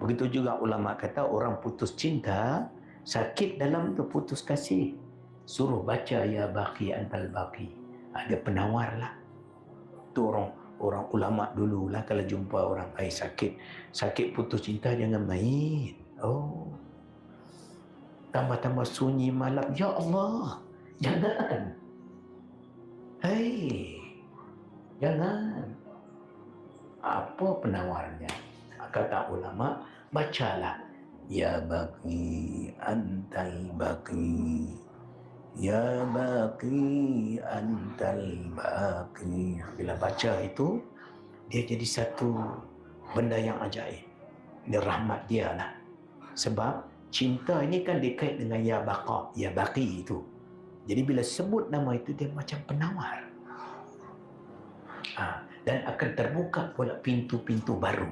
Begitu juga ulama kata orang putus cinta, sakit dalam tu putus kasih, suruh baca ya baqi antal baqi. Ada penawar lah. Tu orang ulama dulu lah, kalau jumpa orang sakit putus cinta jangan main. Oh, tambah-tambah sunyi malam, ya Allah, jangan. Hei, jangan. Apa penawarnya? Kata ulama, bacalah ya baqi antal baqi, ya baqi antal baqi. Bila baca itu, dia jadi satu benda yang ajaib. Ini rahmat dia lah. Sebab cinta ini kan dikait dengan ya baqa, ya baqi itu. Jadi bila sebut nama itu, dia macam penawar. Dan akan terbuka pula pintu-pintu baru.